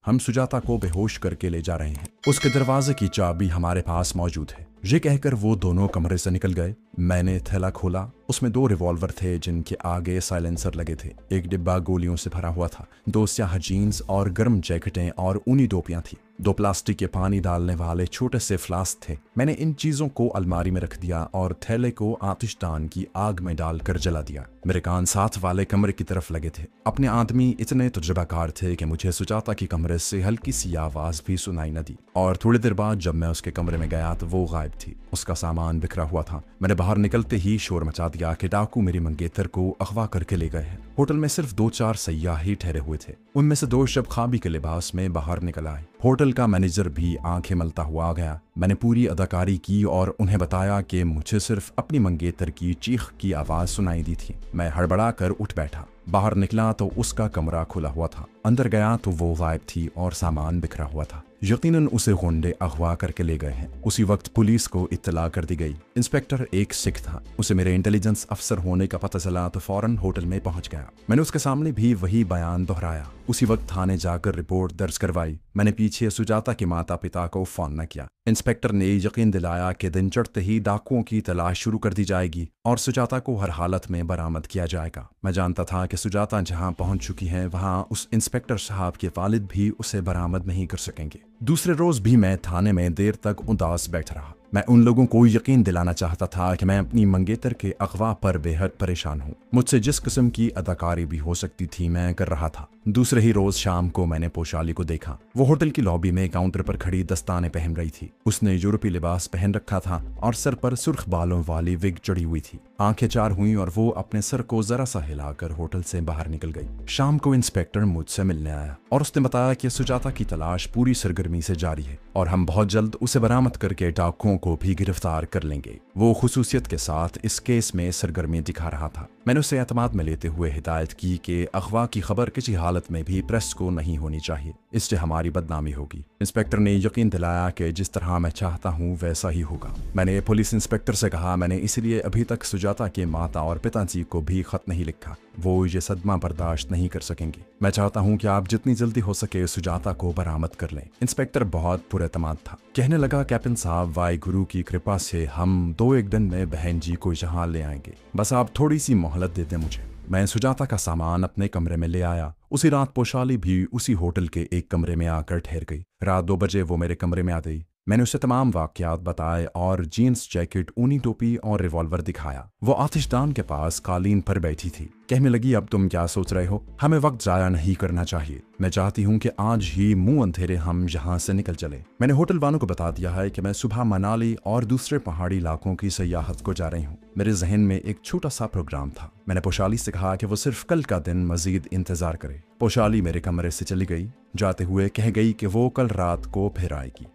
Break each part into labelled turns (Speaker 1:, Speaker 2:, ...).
Speaker 1: हम सुजाता को बेहोश करके ले जा रहे हैं। उसके दरवाजे की चाबी हमारे पास मौजूद है। ये कहकर वो दोनों कमरे से निकल गए। मैंने थैला खोला। उसमें 2 रिवॉल्वर थे जिनके आगे साइलेंसर लगे थे। एक डिब्बा गोलियों से भरा हुआ था। 2 स्याह जीन्स और गर्म जैकेटें और ऊनी टोपियां थी। 2 प्लास्टिक के पानी डालने वाले छोटे से फ्लास्क थे। मैंने इन चीजों को अलमारी में रख दिया और थैले को आतिशदान की आग में डालकर जला दिया। मेरे कान साथ वाले कमरे की तरफ लगे थे। अपने आदमी इतने तजुर्बाकार थे कि मुझे सुजाता की कमरे से हल्की सी आवाज भी सुनाई न दी। और थोड़ी देर बाद जब मैं उसके कमरे में गया तो वो गायब थी। उसका सामान बिखरा हुआ था। मैंने बाहर निकलते ही शोर मचा दिया कि डाकू मेरी मंगेतर को अगवा करके ले गए हैं। होटल में सिर्फ 2-4 सयाह ही ठहरे हुए थे। उनमें से 2 शब खाबी के लिबास में बाहर निकल आए। होटल का मैनेजर भी आंखें मलता हुआ आ गया। मैंने पूरी अदाकारी की और उन्हें बताया कि मुझे सिर्फ अपनी मंगेतर की चीख की आवाज सुनाई दी थी। मैं हड़बड़ा कर उठ बैठा। बाहर निकला तो उसका कमरा खुला हुआ था। अंदर गया तो वो गायब थी और सामान बिखरा हुआ था। यकीनन उसे गुंडे अगवा करके ले गए हैं। उसी वक्त पुलिस को इत्तला कर दी गई। इंस्पेक्टर एक सिख था। उसे मेरे इंटेलिजेंस अफसर होने का पता चला तो फौरन होटल में पहुंच गया। मैंने उसके सामने भी वही बयान दोहराया। उसी वक्त थाने जाकर रिपोर्ट दर्ज करवाई। मैंने पीछे सुजाता के माता पिता को फोन न किया। इंस्पेक्टर ने यकीन दिलाया कि दिन चढ़ते ही डाकुओं की तलाश शुरू कर दी जाएगी और सुजाता को हर हालत में बरामद किया जाएगा। मैं जानता था कि सुजाता जहां पहुंच चुकी है वहां उस इंस्पेक्टर साहब के वालिद भी उसे बरामद नहीं कर सकेंगे। दूसरे रोज भी मैं थाने में देर तक उदास बैठ रहा। मैं उन लोगों को यकीन दिलाना चाहता था कि मैं अपनी मंगेतर के अगवा पर बेहद परेशान हूँ। मुझसे जिस किस्म की अदाकारी भी हो सकती थी मैं कर रहा था। दूसरे ही रोज शाम को मैंने पोशाली को देखा। वो होटल की लॉबी में काउंटर पर खड़ी दस्ताने पहन रही थी। उसने यूरोपीय लिबास पहन रखा था और सर पर सुर्ख बालों वाली विग चढ़ी हुई थी। आंखें चार हुई और वो अपने सर को जरा सा हिलाकर होटल से बाहर निकल गई। शाम को इंस्पेक्टर मुझसे मिलने आया और उसने बताया कि सुजाता की तलाश पूरी सरगर्मी से जारी है और हम बहुत जल्द उसे बरामद करके डाकुओं को भी गिरफ्तार कर लेंगे। वो खुसूसियत के साथ इस केस में सरगर्मी दिखा रहा था। मैंने उसे एतमाद में लेते हुए हिदायत की कि अगवा की खबर किसी हालत में भी प्रेस को नहीं होनी चाहिए, इससे हमारी बदनामी होगी। इंस्पेक्टर ने यकीन दिलाया कि जिस तरह मैं चाहता हूँ वैसा ही होगा। मैंने पुलिस इंस्पेक्टर से कहा मैंने इसलिए अभी तक सुजाता के माता और पिताजी को भी खत नहीं लिखा। वो ये सदमा बर्दाश्त नहीं कर सकेंगे। मैं चाहता हूँ कि आप जितनी जल्दी हो सके सुजाता को बरामद कर लें। इंस्पेक्टर बहुत पुरएतमाद था। कहने लगा कैप्टन साहब वाई गुरु की कृपा से हम 2-1 दिन में बहन जी को यहाँ ले आएंगे। बस आप थोड़ी सी मोहलत दे दें मुझे। मैं सुजाता का सामान अपने कमरे में ले आया। उसी रात पोशाली भी उसी होटल के एक कमरे में आकर ठहर गई। रात 2 बजे वो मेरे कमरे में आ गई। मैंने उसे तमाम वाकयात बताए और जीन्स जैकेट, ऊनी टोपी और रिवॉल्वर दिखाया। वो आतिशदान के पास कालीन पर बैठी थी। कहने लगी अब तुम क्या सोच रहे हो? हमें वक्त जाया नहीं करना चाहिए। मैं चाहती हूँ कि आज ही मुंह अंधेरे हम यहाँ से निकल चले। मैंने होटल वालों को बता दिया है कि मैं सुबह मनाली और दूसरे पहाड़ी इलाकों की सयाहत को जा रही हूँ। मेरे जहन में एक छोटा सा प्रोग्राम था। मैंने पोशाली से कहा कि वो सिर्फ कल का दिन मजीद इंतजार करे। पोशाली मेरे कमरे से चली गई। जाते हुए कह गई कि वो कल रात को फिर आएगी।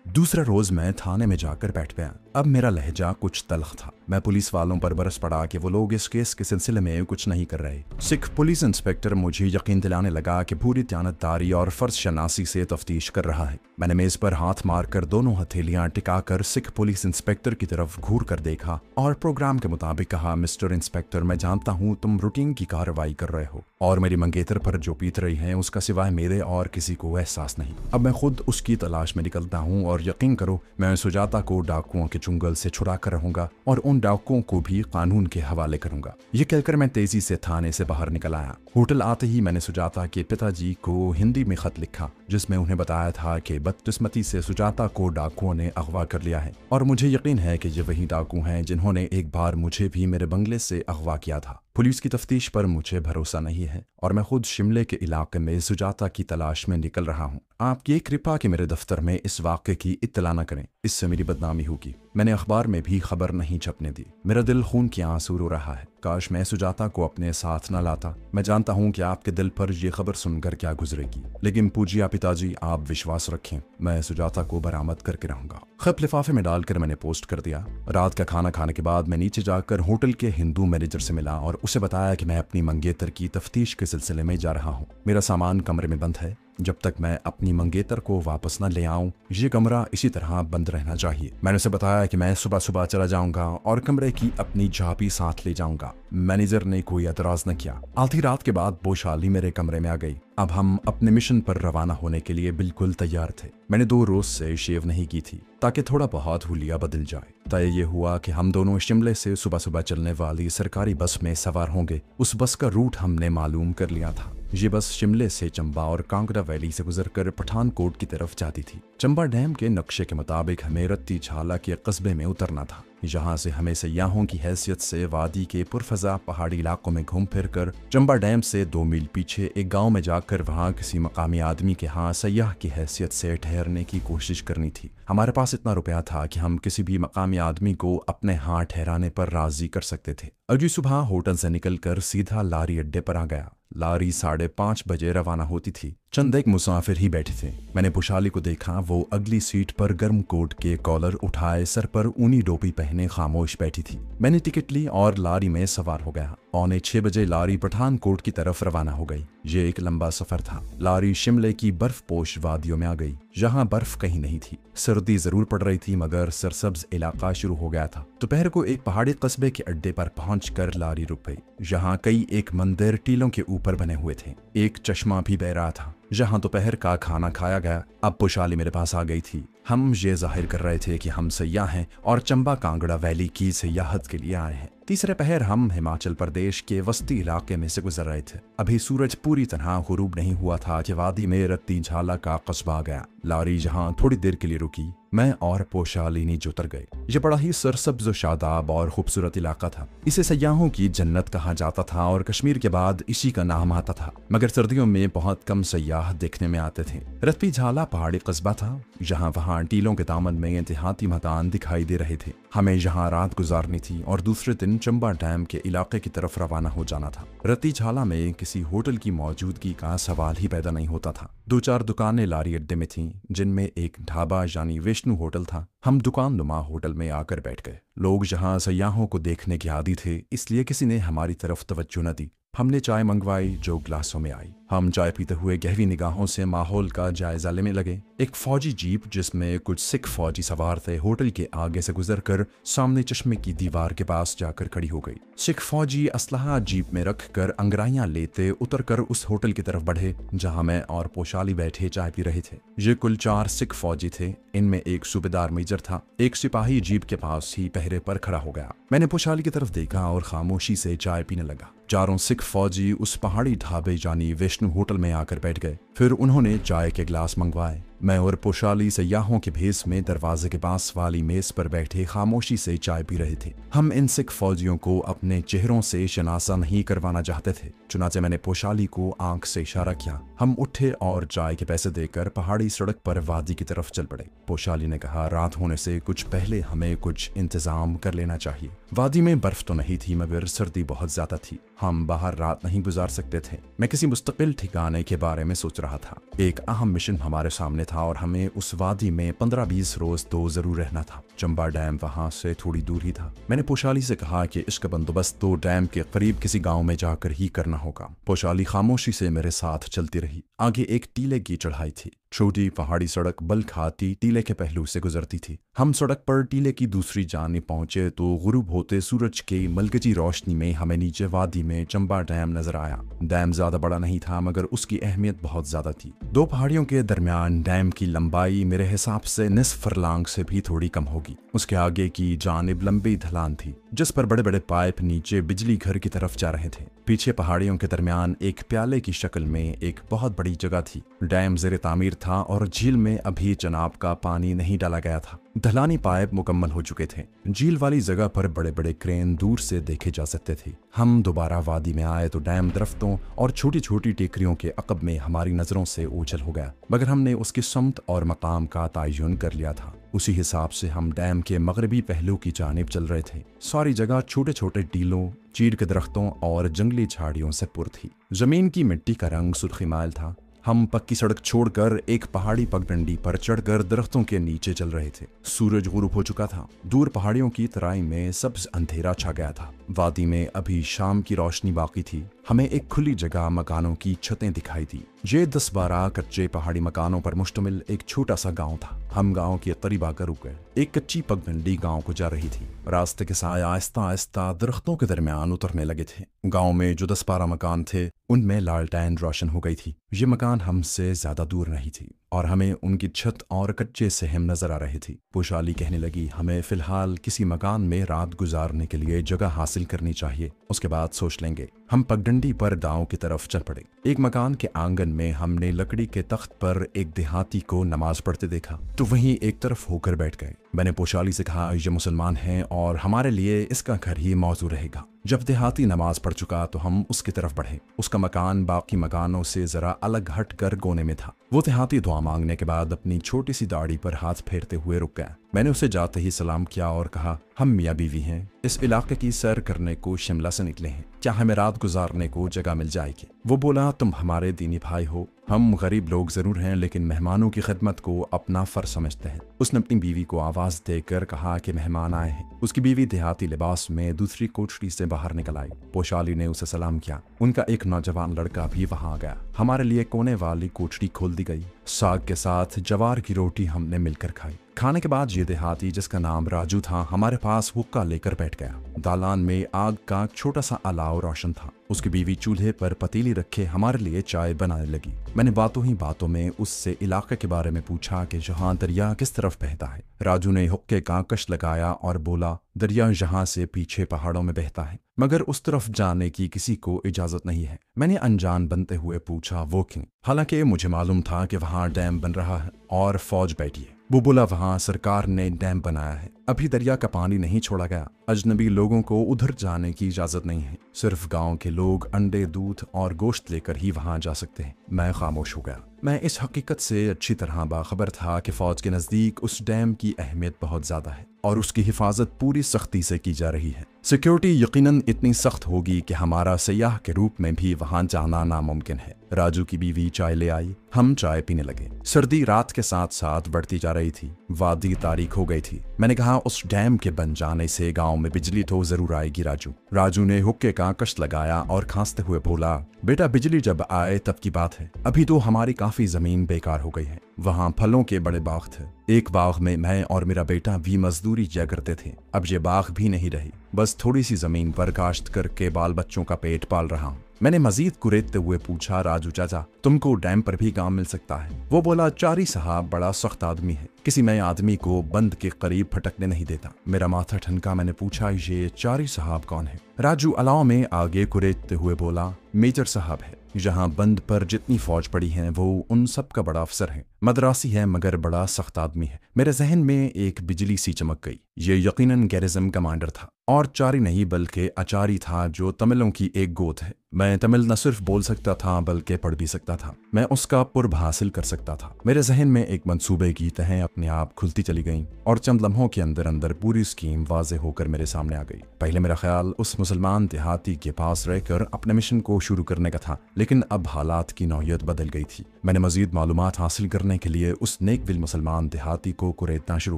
Speaker 1: दूसरा रोज मैं थाने में जाकर बैठ गया। अब मेरा लहजा कुछ तल्ख था। मैं पुलिस वालों पर बरस पड़ा कि वो लोग इस केस के सिलसिले में कुछ नहीं कर रहे। सिख पुलिस इंस्पेक्टर मुझे यकीन दिलाने लगा कि पूरी दयानतदारी और फर्ज शनासी से तफ्तीश कर रहा है। मैंने मेज पर हाथ मारकर दोनों हथेलियां टिकाकर सिख पुलिस इंस्पेक्टर की तरफ घूर कर देखा और प्रोग्राम के मुताबिक कहा, मिस्टर इंस्पेक्टर, मैं जानता हूँ तुम रूटीन की कार्रवाई कर रहे हो और मेरी मंगेतर पर जो बीत रही है उसका सिवाय मेरे और किसी को एहसास नहीं। अब मैं खुद उसकी तलाश में निकलता हूँ और यकीन करो मैं सुजाता को डाकुओं के चुंगल से छुड़ा कर रहूंगा और उन डाकुओं को भी कानून के हवाले करूंगा। ये कहकर मैं तेजी से थाने से बाहर निकल आया। होटल आते ही मैंने सुजाता के पिताजी को हिंदी में खत लिखा जिसमें उन्हें बताया था कि बदकिस्मती से सुजाता को डाकुओं ने अगवा कर लिया है और मुझे यकीन है कि ये वही डाकू हैं जिन्होंने एक बार मुझे भी मेरे बंगले से अगवा किया था। पुलिस की तफ्तीश पर मुझे भरोसा नहीं है और मैं खुद शिमले के इलाके में सुजाता की तलाश में निकल रहा हूँ। आपकी एक कृपा कि मेरे दफ्तर में इस वाक़े की इत्तला न करें, इससे मेरी बदनामी होगी। मैंने अखबार में भी खबर नहीं छपने दी। मेरा दिल खून के आंसू रो रहा है। काश मैं सुजाता को अपने साथ न लाता। मैं जानता हूँ कि आपके दिल पर यह खबर सुनकर क्या गुजरेगी, लेकिन पूजिया पिताजी आप विश्वास रखें, मैं सुजाता को बरामद करके रहूंगा। खत लिफाफे में डालकर मैंने पोस्ट कर दिया। रात का खाना खाने के बाद मैं नीचे जाकर होटल के हिंदू मैनेजर से मिला और उसे बताया कि मैं अपनी मंगेतर की तफ्तीश के सिलसिले में जा रहा हूँ। मेरा सामान कमरे में बंद है। जब तक मैं अपनी मंगेतर को वापस न ले आऊं, ये कमरा इसी तरह बंद रहना चाहिए। मैंने उसे बताया कि मैं सुबह सुबह चला जाऊंगा और कमरे की अपनी चाबी साथ ले जाऊंगा। मैनेजर ने कोई एतराज न किया। आधी रात के बाद पोशाली मेरे कमरे में आ गई। अब हम अपने मिशन पर रवाना होने के लिए बिल्कुल तैयार थे। मैंने 2 रोज से शेव नहीं की थी ताकि थोड़ा बहुत हुलिया बदल जाए। तय ये हुआ कि हम दोनों शिमले से सुबह सुबह चलने वाली सरकारी बस में सवार होंगे। उस बस का रूट हमने मालूम कर लिया था। ये बस शिमले से चंबा और कांगड़ा वैली से गुजरकर पठानकोट की तरफ जाती थी। चंबा डैम के नक्शे के मुताबिक हमें रत्ती झाला के कस्बे में उतरना था। यहाँ से हमें सयाहों की हैसियत से वादी के पुरफजा पहाड़ी इलाकों में घूम फिर कर चंबा डैम से 2 मील पीछे एक गांव में जाकर वहाँ किसी मकामी आदमी के यहाँ सयाह की हैसियत से ठहरने की कोशिश करनी थी। हमारे पास इतना रुपया था कि हम किसी भी मकामी आदमी को अपने यहाँ ठहराने पर राजी कर सकते थे। अगली सुबह होटल से निकलकर सीधा लारी अड्डे पर आ गया। लारी 5:30 बजे रवाना होती थी। चंद एक मुसाफिर ही बैठे थे। मैंने पुशाली को देखा। वो अगली सीट पर गर्म कोट के कॉलर उठाए सर पर ऊनी टोपी पहने खामोश बैठी थी। मैंने टिकट ली और लारी में सवार हो गया। 6:45 बजे लारी पठानकोट की तरफ रवाना हो गई। ये एक लंबा सफर था। लारी शिमले की बर्फपोश वादियों में आ गई। जहाँ बर्फ कहीं नहीं थी। सर्दी जरूर पड़ रही थी मगर सरसब्ज इलाका शुरू हो गया था। दोपहर को एक पहाड़ी कस्बे के अड्डे पर पहुंचकर लारी रुक गई। यहाँ कई एक मंदिर टीलों के ऊपर बने हुए थे। एक चश्मा भी बह रहा था। जहाँ दोपहर का खाना खाया गया। अब पुशाली मेरे पास आ गई थी। हम ये जाहिर कर रहे थे कि हम सयाह हैं और चंबा कांगड़ा वैली की सयाहत के लिए आए हैं। तीसरे पहर हम हिमाचल प्रदेश के वस्ती इलाके में से गुजर रहे थे। अभी सूरज पूरी तरह गुरूब नहीं हुआ था कि वादी में रत्ती झाला का कस्बा आ गया। लारी जहाँ थोड़ी देर के लिए रुकी, मैं और पोशाली नीचे उतर गए। ये बड़ा ही सरसब्ज शादाब और खूबसूरत इलाका था। इसे सयाहों की जन्नत कहा जाता था और कश्मीर के बाद इसी का नाम आता था। मगर सर्दियों में बहुत कम सयाह देखने में आते थे। रत्ती झाला पहाड़ी कस्बा था। जहाँ वहाँ टीलों के दामन में देहाती मकान दिखाई दे रहे थे। हमें यहाँ रात गुजारनी थी और दूसरे दिन चंबा डैम के इलाके की तरफ रवाना हो जाना था। रत्ती झाला में किसी होटल की मौजूदगी का सवाल ही पैदा नहीं होता था। 2-4 दुकानें लारी अड्डे में थीं, जिनमें एक ढाबा यानी विष्णु होटल था। हम दुकान नुमा होटल में आकर बैठ गए। लोग जहाँ सयाहों को देखने के आदी थे, इसलिए किसी ने हमारी तरफ तवज्जो न दी। हमने चाय मंगवाई जो ग्लासों में आई। हम चाय पीते हुए गहरी निगाहों से माहौल का जायजा लेने लगे। एक फौजी जीप जिसमें कुछ सिख फौजी सवार थे होटल के आगे से गुजरकर सामने चश्मे की दीवार के पास जाकर खड़ी हो गई। सिख फौजी असलहा जीप में रखकर अंगराइयां लेते उतरकर उस होटल की तरफ बढ़े जहां मैं और पोशाली बैठे चाय पी रहे थे। ये कुल 4 सिख फौजी थे। इनमें एक सूबेदार मेजर था। एक सिपाही जीप के पास ही पहरे पर खड़ा हो गया। मैंने पोशाली की तरफ देखा और खामोशी से चाय पीने लगा। 4 सिख फौजी उस पहाड़ी ढाबे यानी विष्णु होटल में आकर बैठ गए। फिर उन्होंने चाय के ग्लास मंगवाए। मैं और पोशाली सयाहों के भेस में दरवाजे के पास वाली मेज पर बैठे खामोशी से चाय पी रहे थे। हम इन सिख फौजियों को अपने चेहरों से शनासा नहीं करवाना चाहते थे। चुनाचे मैंने पोशाली को आंख से इशारा किया। हम उठे और चाय के पैसे देकर पहाड़ी सड़क पर वादी की तरफ चल पड़े। पोशाली ने कहा, रात होने से कुछ पहले हमें कुछ इंतजाम कर लेना चाहिए। वादी में बर्फ तो नहीं थी मगर सर्दी बहुत ज्यादा थी। हम बाहर रात नहीं गुजार सकते थे। मैं किसी मुस्तकिल ठिकाने के बारे में सोच रहा था। एक अहम मिशन हमारे सामने था और हमें उस वादी में 15-20 रोज तो जरूर रहना था। चंबा डैम वहां से थोड़ी दूर ही था। मैंने पोशाली से कहा कि इसका बंदोबस्त तो डैम के करीब किसी गांव में जाकर ही करना होगा। पोशाली खामोशी से मेरे साथ चलती रही। आगे एक टीले की चढ़ाई थी। छोटी पहाड़ी सड़क बल खाती टीले के पहलू से गुजरती थी। हम सड़क पर टीले की दूसरी जानिब पहुंचे तो गुरूब होते सूरज के मलगजी रोशनी में हमें नीचे वादी में चंबा डैम नजर आया। डैम ज्यादा बड़ा नहीं था मगर उसकी अहमियत बहुत ज्यादा थी। 2 पहाड़ियों के दरमियान डैम की लंबाई मेरे हिसाब से निस्फ फरलांग से भी थोड़ी कम होगी। उसके आगे की जानिब लंबी ढलान थी जिस पर बड़े बड़े पाइप नीचे बिजली घर की तरफ जा रहे थे। पीछे पहाड़ियों के दरमियान एक प्याले की शक्ल में एक बहुत बड़ी जगह थी। डैम ज़ेरे तामीर था और झील में अभी चनाब का पानी नहीं डाला गया था। ढलानी पाइप मुकम्मल हो चुके थे। झील वाली जगह पर बड़े बड़े क्रेन दूर से देखे जा सकते थे। हम दोबारा वादी में आए तो डैम दरख्तों और छोटी छोटी टेकरियों के अकब में हमारी नजरों से ओझल हो गया, मगर हमने उसकी समत और मकाम का तयन कर लिया था। उसी हिसाब से हम डैम के मगरबी पहलू की जानिब चल रहे थे। सारी जगह छोटे छोटे टीलों, चीड़ के दरख्तों और जंगली झाड़ियों से पुर थी। जमीन की मिट्टी का रंग सुर्खी माइल था। हम पक्की सड़क छोड़कर एक पहाड़ी पगडंडी पर चढ़कर दरख्तों के नीचे चल रहे थे। सूरज गुरूब हो चुका था। दूर पहाड़ियों की तराई में सब्ज अंधेरा छा गया था। वादी में अभी शाम की रोशनी बाकी थी। हमें एक खुली जगह मकानों की छतें दिखाई दी। ये 10-12 कच्चे पहाड़ी मकानों पर मुश्तमिल एक छोटा सा गांव था। हम गांव के करीब आकर रुक गए। एक कच्ची पगडंडी गांव को जा रही थी। रास्ते के साए आहिस्ता आहिस्ता दरख्तों के दरमियान उतरने लगे थे। गांव में जो 10-12 मकान थे उनमें लालटेन रोशन हो गई थी। ये मकान हमसे ज्यादा दूर नहीं थी और हमें उनकी छत और कच्चे सहम नजर आ रही थी। पोशाली कहने लगी, हमें फिलहाल किसी मकान में रात गुजारने के लिए जगह हासिल करनी चाहिए, उसके बाद सोच लेंगे। हम पगडंडी पर गांव की तरफ चल पड़े। एक मकान के आंगन में हमने लकड़ी के तख्त पर एक देहाती को नमाज पढ़ते देखा तो वहीं एक तरफ होकर बैठ गए। मैंने पोशाली से कहा, ये मुसलमान हैं और हमारे लिए इसका घर ही मौजू रहेगा। जब देहाती नमाज पढ़ चुका तो हम उसकी तरफ बढ़े। उसका मकान बाकी मकानों से जरा अलग हट कर कोने में था। वो देहाती दुआ मांगने के बाद अपनी छोटी सी दाढ़ी पर हाथ फेरते हुए रुक गया। मैंने उसे जाते ही सलाम किया और कहा, हम मियाँ बीवी हैं, इस इलाके की सैर करने को शिमला से निकले हैं, क्या हमें रात गुजारने को जगह मिल जाएगी? वो बोला, तुम हमारे दीनी भाई हो, हम गरीब लोग जरूर हैं लेकिन मेहमानों की खिदमत को अपना फर्ज समझते हैं। उसने अपनी बीवी को आवाज देकर कहा कि मेहमान आए हैं। उसकी बीवी देहाती लिबास में दूसरी कोठरी से बाहर निकल आई। पोशाली ने उसे सलाम किया। उनका एक नौजवान लड़का भी वहां आ गया। हमारे लिए कोने वाली कोठरी खोल दी गई। साग के साथ जवार की रोटी हमने मिलकर खाई। खाने के बाद ये देहाती, जिसका नाम राजू था, हमारे पास हुक्का लेकर बैठ गया। दालान में आग का छोटा सा अलाव रोशन था। उसकी बीवी चूल्हे पर पतीली रखे हमारे लिए चाय बनाने लगी। मैंने बातों ही बातों में उससे इलाके के बारे में पूछा कि जहाँ दरिया किस तरफ बहता है। राजू ने हुक्के का कश लगाया और बोला, दरिया यहाँ से पीछे पहाड़ों में बहता है, मगर उस तरफ जाने की किसी को इजाजत नहीं है। मैंने अनजान बनते हुए पूछा, वो क्यों? हालांकि मुझे मालूम था कि वहाँ डैम बन रहा है और फौज बैठी है। वो बोला, वहाँ सरकार ने डैम बनाया है, अभी दरिया का पानी नहीं छोड़ा गया। अजनबी लोगों को उधर जाने की इजाजत नहीं है, सिर्फ गांव के लोग अंडे, दूध और गोश्त लेकर ही वहां जा सकते हैं। मैं खामोश हो गया। मैं इस हकीकत से अच्छी तरह बाखबर था कि फौज के नजदीक उस डैम की अहमियत बहुत ज्यादा है और उसकी हिफाजत पूरी सख्ती से की जा रही है। सिक्योरिटी यकीनन इतनी सख्त होगी कि हमारा सयाह के रूप में भी वहां जाना नामुमकिन है। राजू की बीवी चाय ले आई। हम चाय पीने लगे। सर्दी रात के साथ साथ बढ़ती जा रही थी। वादी तारीख हो गई थी। मैंने कहा, उस डैम के बन जाने से गांव में बिजली तो जरूर आएगी राजू। राजू ने हुक्के का कश लगाया और खांसते हुए बोला, बेटा बिजली जब आए तब की बात है, अभी तो हमारी काफी जमीन बेकार हो गई है। वहाँ फलों के बड़े बाग थे। एक बाग में मैं और मेरा बेटा भी मजदूरी किया करते थे। अब ये बाग भी नहीं रही, बस थोड़ी सी जमीन पर काश्त करके बाल बच्चों का पेट पाल रहा हूँ। मैंने मजीद कुरेदते हुए पूछा, राजू चाचा, तुमको डैम पर भी काम मिल सकता है? वो बोला, चारी साहब बड़ा सख्त आदमी है, किसी नए आदमी को बंद के करीब फटकने नहीं देता। मेरा माथा ठनका। मैंने पूछा, ये चारी साहब कौन है? राजू अलाव में आगे कुरेदते हुए बोला, मेजर साहब है। जहाँ बंद पर जितनी फौज पड़ी है वो उन सब का बड़ा अफसर है। मद्रासी है मगर बड़ा सख्त आदमी है। मेरे जहन में एक बिजली सी चमक गई। ये यकीनन गैरिज्म कमांडर था और चारी नहीं बल्कि आचारी था, जो तमिलों की एक गोत है। मैं तमिल न सिर्फ बोल सकता था बल्कि पढ़ भी सकता था। मैं उसका पुर्ब हासिल कर सकता था। मेरे जहन में एक मंसूबे की तहें अपने आप खुलती चली गईं और चंद लम्हों के अंदर अंदर पूरी स्कीम वाज़े होकर मेरे सामने आ गई। पहले मेरा ख्याल उस मुसलमान देहाती के पास रहकर अपने मिशन को शुरू करने का था, लेकिन अब हालात की नौयत बदल गई थी। मैंने मजीद मालूमात हासिल करने के लिए उस नेकदिल मुसलमान देहाती को कुरेदना शुरू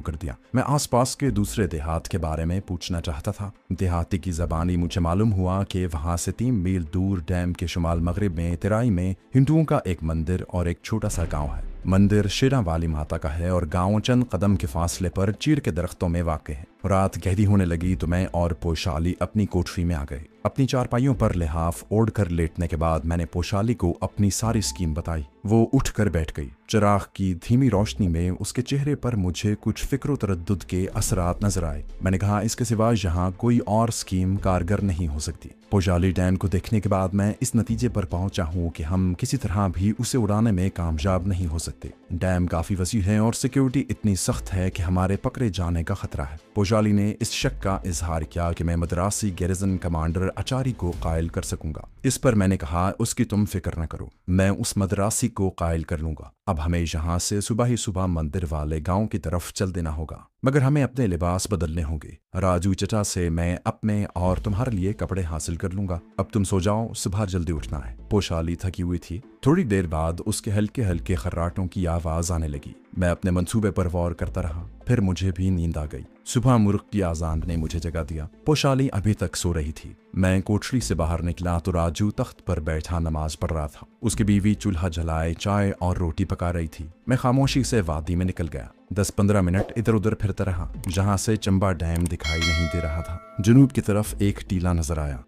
Speaker 1: कर दिया। मैं आसपास के दूसरे देहात के बारे में पूछना चाहता था। देहाती की ज़बानी मुझे मालूम हुआ कि वहाँ से 3 मील दूर डैम के शुमाल मगरिब में तिराई में हिंदुओं का एक मंदिर और एक छोटा सा गाँव है। मंदिर शेरा वाली माता का है और गाँव चंद कदम के फासले पर चीड़ के दरख्तों में वाक़ है। रात गहरी होने लगी तो मैं और पोशाली अपनी कोठरी में आ गए। अपनी चारपाइयों पर लिहाफ ओढ़ कर लेटने के बाद मैंने पोशाली को अपनी सारी स्कीम बताई। वो उठकर बैठ गई। चिराग की धीमी रोशनी में उसके चेहरे पर मुझे कुछ फिक्र तरद्दुद के असरात नजर आए। मैंने कहा, इसके सिवा यहाँ कोई और स्कीम कारगर नहीं हो सकती। पोशाली डैम को देखने के बाद मैं इस नतीजे पर पहुंचा हूँ कि हम किसी तरह भी उसे उड़ाने में कामयाब नहीं हो सकते। डैम काफी वसी है और सिक्योरिटी इतनी सख्त है कि हमारे पकड़े जाने का खतरा है। पोशाली ने इस शक का इजहार किया कि मैं मद्रासी गैरिजन कमांडर आचारी को कायल कर सकूंगा। इस पर मैंने कहा, उसकी तुम फिक्र न करो, मैं उस मद्रासी को कायल कर लूंगा। अब हमें यहाँ से सुबह ही सुबह मंदिर वाले गांव की तरफ चल देना होगा, मगर हमें अपने लिबास बदलने होंगे। राजू चचा से मैं अपने और तुम्हारे लिए कपड़े हासिल कर लूंगा। अब तुम सो जाओ, सुबह जल्दी उठना है। पोशाली थकी हुई थी। थोड़ी देर बाद उसके हल्के हल्के खर्राटों की आवाज आने लगी। मैं अपने मंसूबे पर गौर करता रहा। फिर मुझे भी नींद आ गई। सुबह मुर्ग की आजान ने मुझे जगा दिया। पोशाली अभी तक सो रही थी। मैं कोठरी से बाहर निकला तो राजू तख्त पर बैठा नमाज पढ़ रहा था। उसकी बीवी चूल्हा जलाए चाय और रोटी पका रही थी। मैं खामोशी से वादी में निकल गया। 10-15 मिनट इधर उधर फिरता रहा, जहां से चंबा डैम दिखाई नहीं दे रहा था। जुनूब की तरफ एक टीला नजर आया।